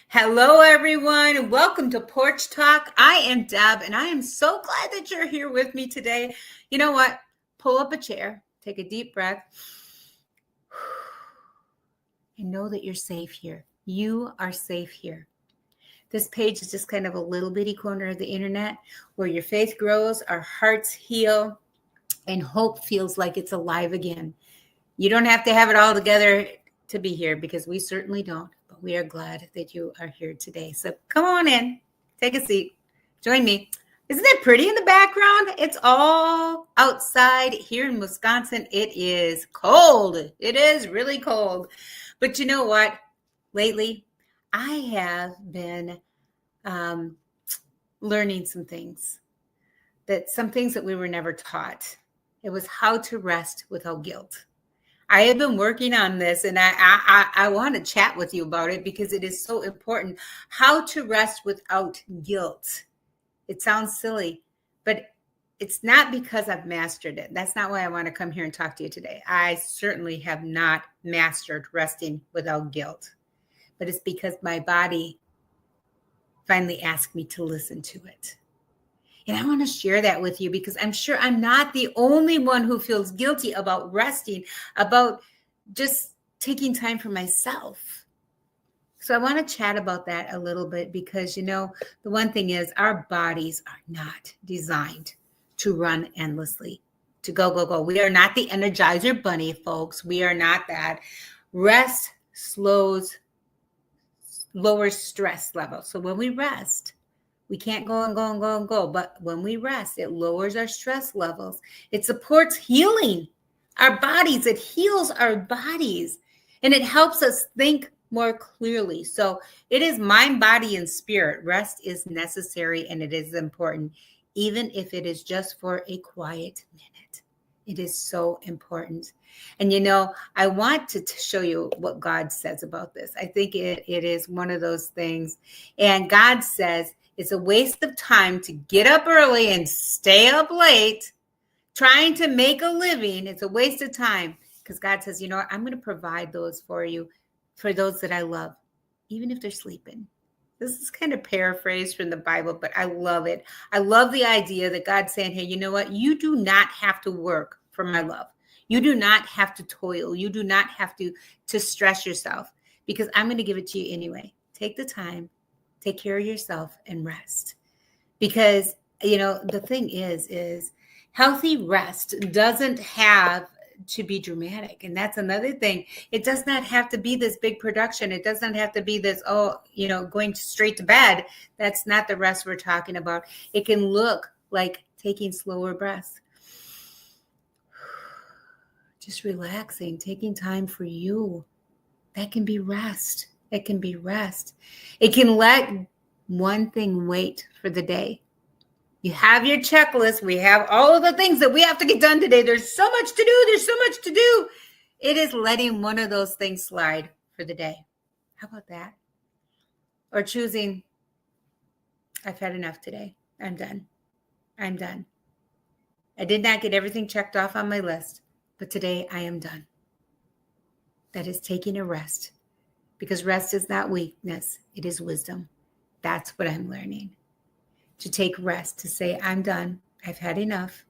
Hello, everyone. Welcome to Porch Talk. I am Deb, and I am so glad that you're here with me today. You know what? Pull up a chair, take a deep breath, and know that you're safe here. You are safe here. This page is just kind of a little bitty corner of the internet where your faith grows, our hearts heal, and hope feels like it's alive again. You don't have to have it all together to be here because we certainly don't. But we are glad that you are here today. So come on in, take a seat, join me. Isn't it pretty in the background? It's all outside here in Wisconsin. It is cold. It is really cold. But you know what? Lately, I have been learning some things that we were never taught. It was how to rest without guilt. I have been working on this, and I want to chat with you about it because it is so important. How to rest without guilt. It sounds silly, but it's not because I've mastered it. That's not why I want to come here and talk to you today. I certainly have not mastered resting without guilt, but it's because my body finally asked me to listen to it. And I want to share that with you because I'm sure I'm not the only one who feels guilty about resting, about just taking time for myself. So I want to chat about that a little bit because, the one thing is our bodies are not designed to run endlessly, to go, go, go. We are not the Energizer Bunny, folks. We are not that. Rest lowers stress levels. So when we rest, we can't go and go and go and go. But when we rest, it lowers our stress levels. It supports healing our bodies. It heals our bodies. And it helps us think more clearly. So it is mind, body, and spirit. Rest is necessary and it is important, even if it is just for a quiet minute. It is so important. And I want to show you what God says about this. I think it is one of those things. And God says, it's a waste of time to get up early and stay up late trying to make a living. It's a waste of time because God says, I'm going to provide those for you, for those that I love, even if they're sleeping. This is kind of paraphrased from the Bible, but I love it. I love the idea that God's saying, hey, you know what? You do not have to work for my love. You do not have to toil. You do not have to stress yourself because I'm going to give it to you anyway. Take the time. Take care of yourself and rest. Because, the thing is healthy rest doesn't have to be dramatic. And that's another thing. It does not have to be this big production. It doesn't have to be this, going straight to bed. That's not the rest we're talking about. It can look like taking slower breaths. Just relaxing, taking time for you. That can be rest. It can be rest. It can let one thing wait for the day. You have your checklist. We have all of the things that we have to get done today. There's so much to do. There's so much to do. It is letting one of those things slide for the day. How about that? Or choosing, I've had enough today. I'm done. I'm done. I did not get everything checked off on my list, but today I am done. That is taking a rest. Because rest is not weakness, it is wisdom. That's what I'm learning. To take rest, to say, I'm done. I've had enough.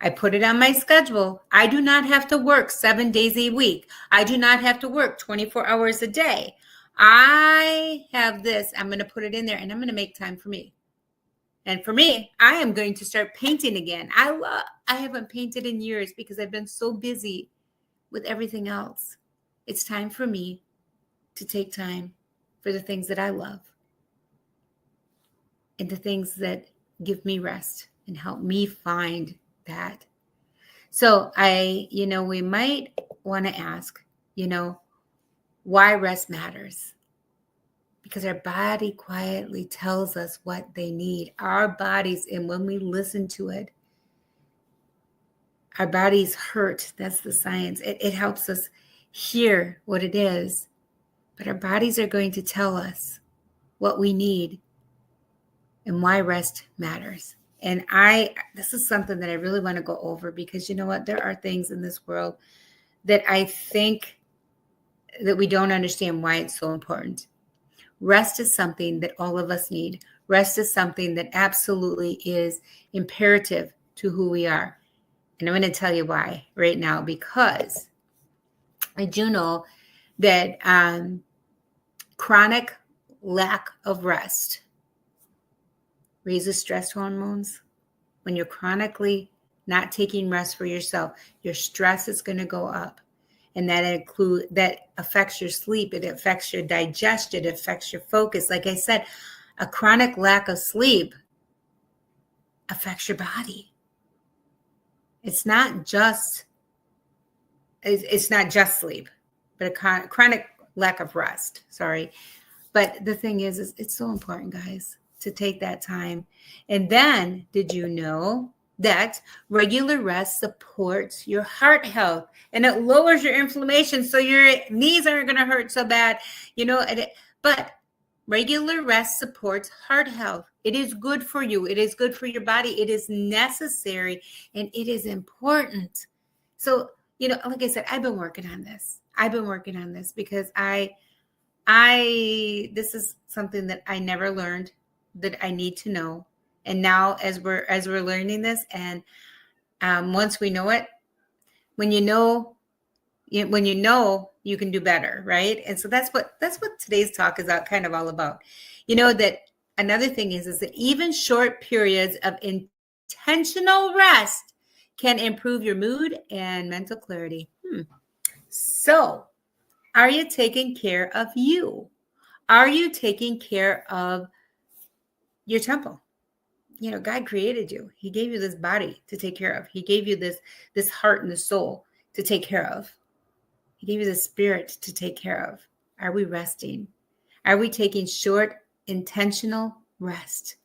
I put it on my schedule. I do not have to work 7 days a week. I do not have to work 24 hours a day. I have this. I'm going to put it in there and I'm going to make time for me. And for me, I am going to start painting again. I haven't painted in years because I've been so busy with everything else. It's time for me to take time for the things that I love and the things that give me rest and help me find that. So we might want to ask, why rest matters. Because our body quietly tells us what they need. Our bodies, and when we listen to it, our bodies hurt. That's the science. It helps us hear what it is. But our bodies are going to tell us what we need and why rest matters. And this is something that I really want to go over because you know what? There are things in this world that I think that we don't understand why it's so important. Rest is something that all of us need. Rest is something that absolutely is imperative to who we are. And I'm going to tell you why right now, because I do know that chronic lack of rest raises stress hormones. When you're chronically not taking rest for yourself, your stress is going to go up. And that affects your sleep. It affects your digestion. It affects your focus. Like I said, a chronic lack of sleep affects your body. It's not just sleep, but a chronic lack of rest. Sorry. But the thing is it's so important, guys, to take that time. And then, did you know that regular rest supports your heart health and it lowers your inflammation so your knees aren't going to hurt so bad, but regular rest supports heart health. It is good for you. It is good for your body. It is necessary and it is important. So, like I said, I've been working on this. Because this is something that I never learned, that I need to know. And now as we're learning this, and once we know it, when you know, you can do better, right? And so that's what today's talk is kind of all about. That another thing is that even short periods of intentional rest can improve your mood and mental clarity. So, are you taking care of you? Are you taking care of your temple? God created you. He gave you this body to take care of. He gave you this heart and the soul to take care of. He gave you the spirit to take care of. Are we resting? Are we taking short, intentional rest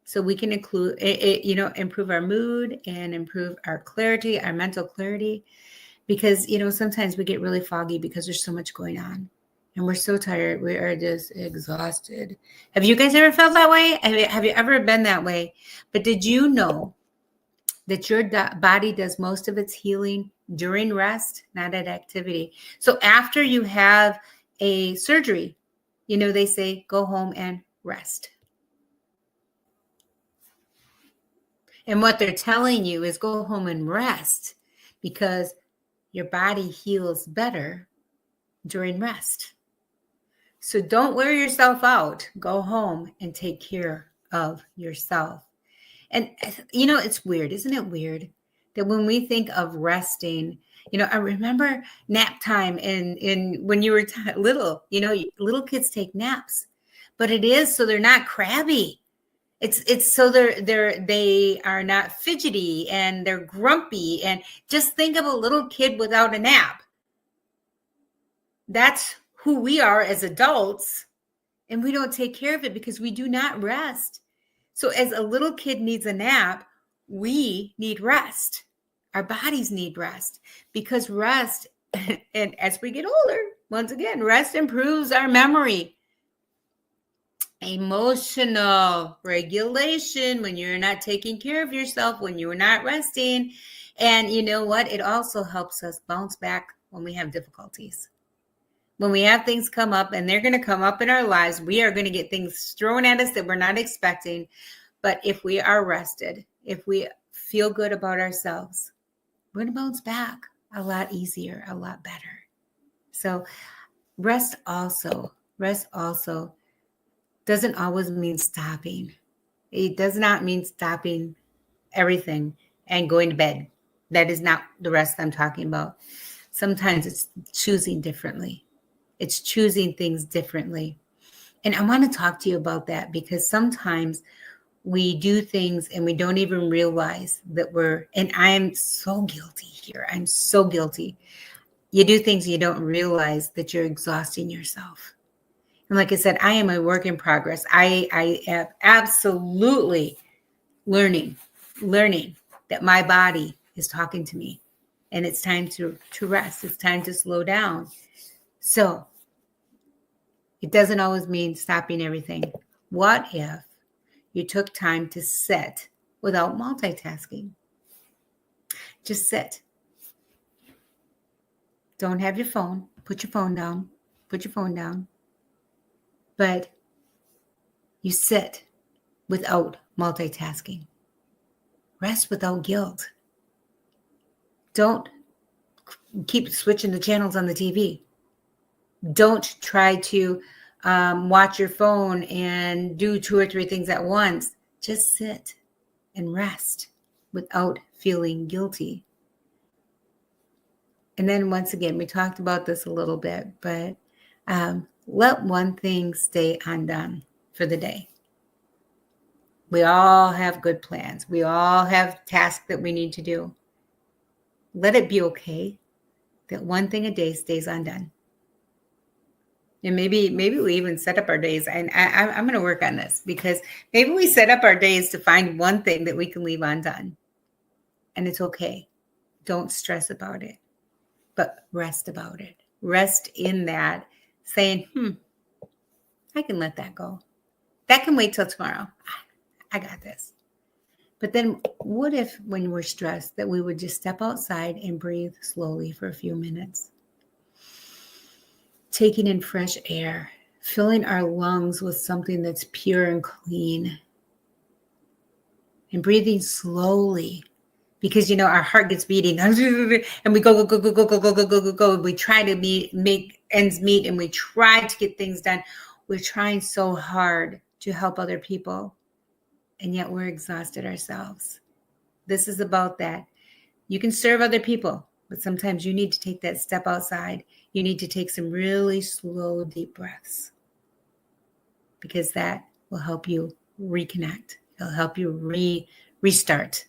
so we can improve our mood and improve our clarity, our mental clarity? Because, sometimes we get really foggy because there's so much going on. And we're so tired. We are just exhausted. Have you guys ever felt that way? Have you ever been that way? But did you know that your body does most of its healing during rest, not at activity? So after you have a surgery, they say, go home and rest. And what they're telling you is go home and rest because your body heals better during rest. So don't wear yourself out. Go home and take care of yourself. And, it's weird. Isn't it weird that when we think of resting, I remember nap time in when you were little, little kids take naps, but it is so they're not crabby. It's so they are not fidgety and they're grumpy. And just think of a little kid without a nap. That's who we are as adults, and we don't take care of it because we do not rest. So as a little kid needs a nap, we need rest. Our bodies need rest because rest, and as we get older, once again, rest improves our memory. Emotional regulation when you're not taking care of yourself, when you're not resting. And you know what? It also helps us bounce back when we have difficulties. When we have things come up, and they're going to come up in our lives, we are going to get things thrown at us that we're not expecting. But if we are rested, if we feel good about ourselves, we're going to bounce back a lot easier, a lot better. So rest also doesn't always mean stopping. It does not mean stopping everything and going to bed. That is not the rest I'm talking about. Sometimes it's choosing differently. It's choosing things differently. And I want to talk to you about that because sometimes we do things and we don't even realize that and I am so guilty here. I'm so guilty. You do things you don't realize that you're exhausting yourself. And like I said, I am a work in progress. I am absolutely learning that my body is talking to me and it's time to rest. It's time to slow down. So it doesn't always mean stopping everything. What if you took time to sit without multitasking? Just sit. Don't have your phone. Put your phone down. but you sit without multitasking. Rest without guilt. Don't keep switching the channels on the TV. Don't try to watch your phone and do 2 or 3 things at once. Just sit and rest without feeling guilty. And then once again, we talked about this a little bit, but let one thing stay undone for the day. We all have good plans. We all have tasks that we need to do. Let it be okay that one thing a day stays undone. And maybe we even set up our days. And I'm going to work on this, because maybe we set up our days to find one thing that we can leave undone. And it's okay. Don't stress about it, but rest about it. Rest in that, saying, I can let that go. That can wait till tomorrow. I got this. But then what if, when we're stressed, that we would just step outside and breathe slowly for a few minutes? Taking in fresh air, filling our lungs with something that's pure and clean, and breathing slowly, because, our heart gets beating and we go. We try to make ends meet, and we try to get things done. We're trying so hard to help other people, and yet we're exhausted ourselves. This is about that. You can serve other people, but sometimes you need to take that step outside. You need to take some really slow, deep breaths, because that will help you reconnect. It'll help you restart.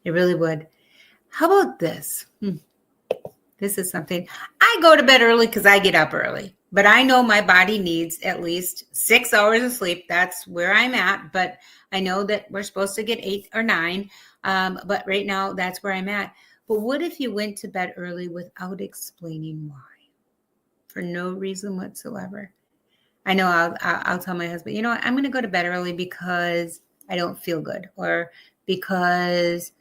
It really would. How about this? This is something. I go to bed early because I get up early, but I know my body needs at least 6 hours of sleep. That's where I'm at, but I know that we're supposed to get 8 or 9, but right now that's where I'm at. But what if you went to bed early without explaining why? For no reason whatsoever. I know I'll tell my husband, I'm going to go to bed early because I don't feel good, or because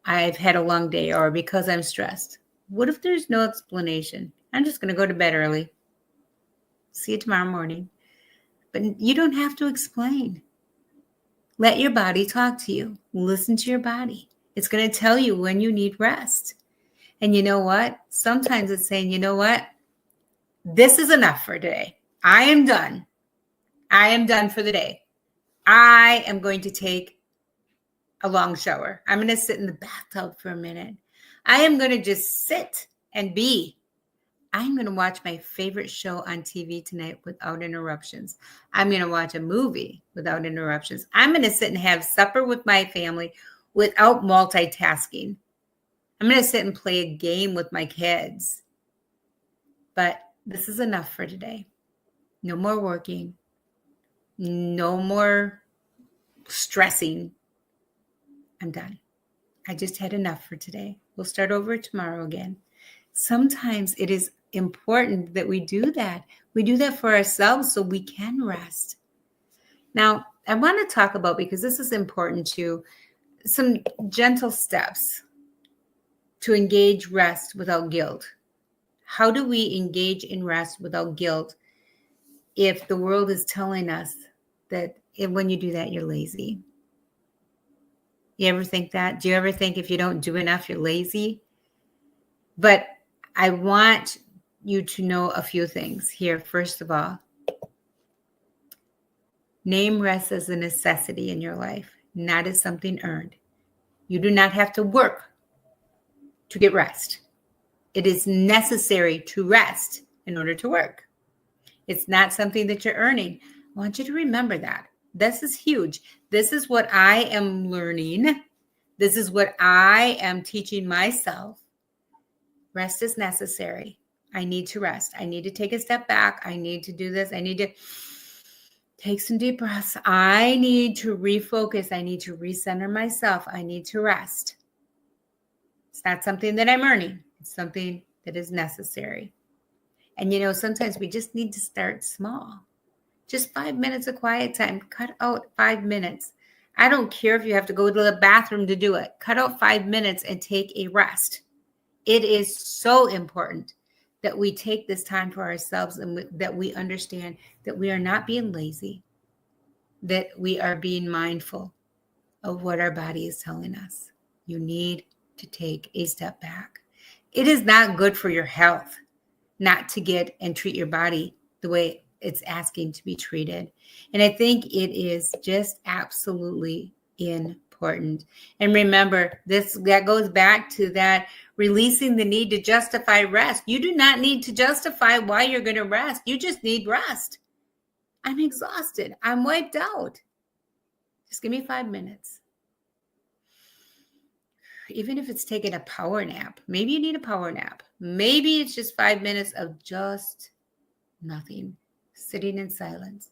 I've had a long day, or because I'm stressed. What if there's no explanation? I'm just going to go to bed early. See you tomorrow morning. But you don't have to explain. Let your body talk to you. Listen to your body. It's going to tell you when you need rest. And you know what? Sometimes it's saying, this is enough for today. I am done. I am done for the day. I am going to take a long shower. I'm going to sit in the bathtub for a minute. I am going to just sit and be. I'm going to watch my favorite show on TV tonight without interruptions. I'm going to watch a movie without interruptions. I'm going to sit and have supper with my family without multitasking. I'm going to sit and play a game with my kids. But this is enough for today. No more working. No more stressing. I'm done. I just had enough for today. We'll start over tomorrow again. Sometimes it is important that we do that. We do that for ourselves so we can rest. Now, I want to talk about, because this is important too, some gentle steps to engage rest without guilt. How do we engage in rest without guilt if the world is telling us that when you do that, you're lazy? You ever think that? Do you ever think if you don't do enough, you're lazy? But I want you to know a few things here. First of all, name rest as a necessity in your life, not as something earned. You do not have to work to get rest. It is necessary to rest in order to work. It's not something that you're earning. I want you to remember that. This is huge. This is what I am learning. This is what I am teaching myself. Rest is necessary. I need to rest. I need to take a step back. I need to do this. I need to take some deep breaths. I need to refocus. I need to recenter myself. I need to rest. It's not something that I'm earning. It's something that is necessary. And sometimes we just need to start small. Just 5 minutes of quiet time. Cut out 5 minutes. I don't care if you have to go to the bathroom to do it. Cut out 5 minutes and take a rest. It is so important that we take this time for ourselves and that we understand that we are not being lazy, that we are being mindful of what our body is telling us. You need to take a step back. It is not good for your health not to get and treat your body the way it's asking to be treated. And I think it is just absolutely important. And remember, that goes back to that releasing the need to justify rest. You do not need to justify why you're going to rest. You just need rest. I'm exhausted. I'm wiped out. Just give me 5 minutes. Even if it's taking a power nap, maybe you need a power nap. Maybe it's just 5 minutes of just nothing, sitting in silence.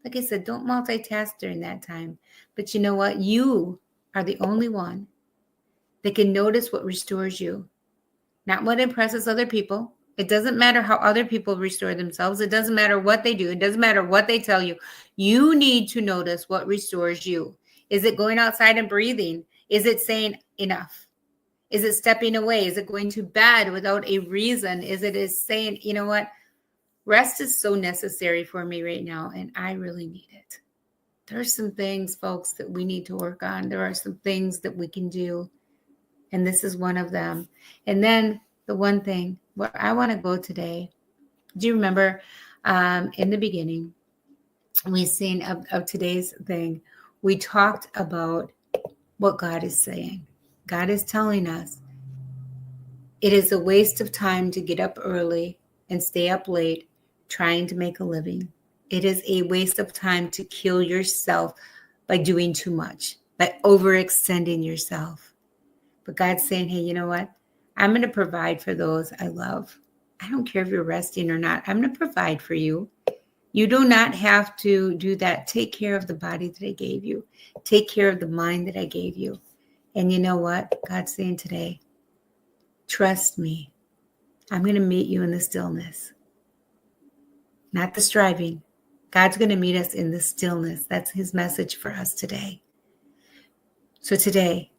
Like I said, don't multitask during that time. But you know what? You are the only one that can notice what restores you, not what impresses other people. It doesn't matter how other people restore themselves. It doesn't matter what they do. It doesn't matter what they tell you. You need to notice what restores you. Is it going outside and breathing? Is it saying enough? Is it stepping away? Is it going to bed without a reason? Is it saying, you know what? Rest is so necessary for me right now, and I really need it. There's some things, folks, that we need to work on. There are some things that we can do, and this is one of them. And then the one thing where I want to go today, do you remember in the beginning, we seen of today's thing, we talked about what God is saying. God is telling us it is a waste of time to get up early and stay up late trying to make a living. It is a waste of time to kill yourself by doing too much, by overextending yourself. But God's saying, hey, you know what? I'm going to provide for those I love. I don't care if you're resting or not. I'm going to provide for you. You do not have to do that. Take care of the body that I gave you. Take care of the mind that I gave you. And you know what? God's saying today, trust me. I'm going to meet you in the stillness. Not the striving. God's going to meet us in the stillness. That's his message for us today. So today,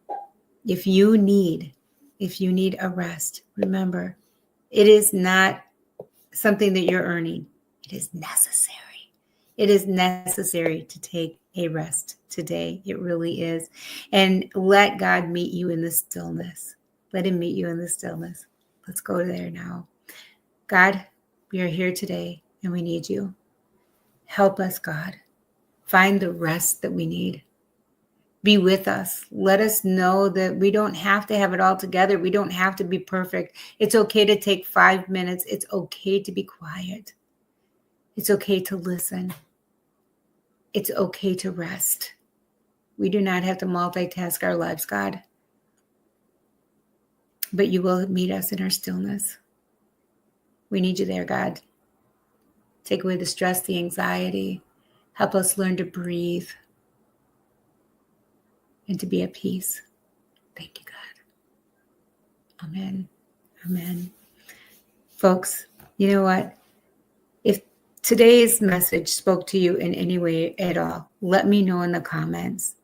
if you need a rest, remember, it is not something that you're earning. It is necessary. It is necessary to take a rest today. It really is. And let God meet you in the stillness. Let him meet you in the stillness. Let's go there now. God, we are here today and we need you. Help us, God. Find the rest that we need. Be with us. Let us know that we don't have to have it all together. We don't have to be perfect. It's okay to take 5 minutes. It's okay to be quiet. It's okay to listen. It's okay to rest. We do not have to multitask our lives, God. But you will meet us in our stillness. We need you there, God. Take away the stress, the anxiety. Help us learn to breathe and to be at peace. Thank you, God. Amen. Amen. Folks, you know what? If today's message spoke to you in any way at all, let me know in the comments.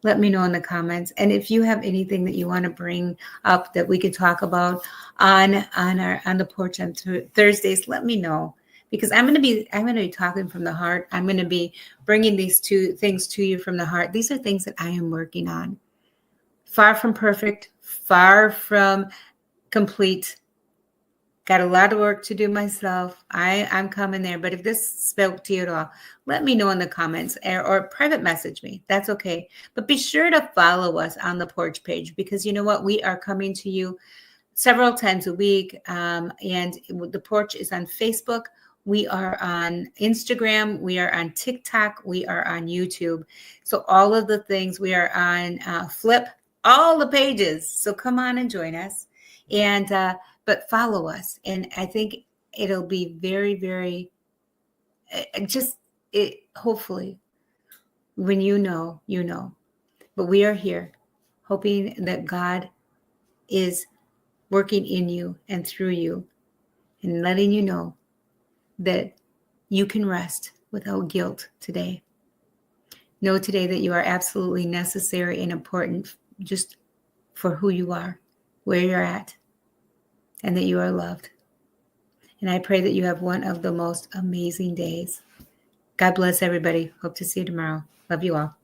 Let me know in the comments. And if you have anything that you want to bring up that we could talk about on the porch on Thursdays, let me know. Because I'm going to be talking from the heart. I'm going to be bringing these two things to you from the heart. These are things that I am working on. Far from perfect, far from complete. Got a lot of work to do myself. I'm coming there. But if this spoke to you at all, let me know in the comments or private message me. That's okay. But be sure to follow us on the porch page, because you know what? We are coming to you several times a week. And the porch is on Facebook. We are on Instagram. We are on TikTok. We are on YouTube. So all of the things, we are on Flip, all the pages. So come on and join us. And but follow us. And I think it'll be very, very, hopefully, when you know. But we are here hoping that God is working in you and through you and letting you know that you can rest without guilt today. Know today that you are absolutely necessary and important just for who you are, where you're at, and that you are loved. And I pray that you have one of the most amazing days. God bless everybody. Hope to see you tomorrow. Love you all.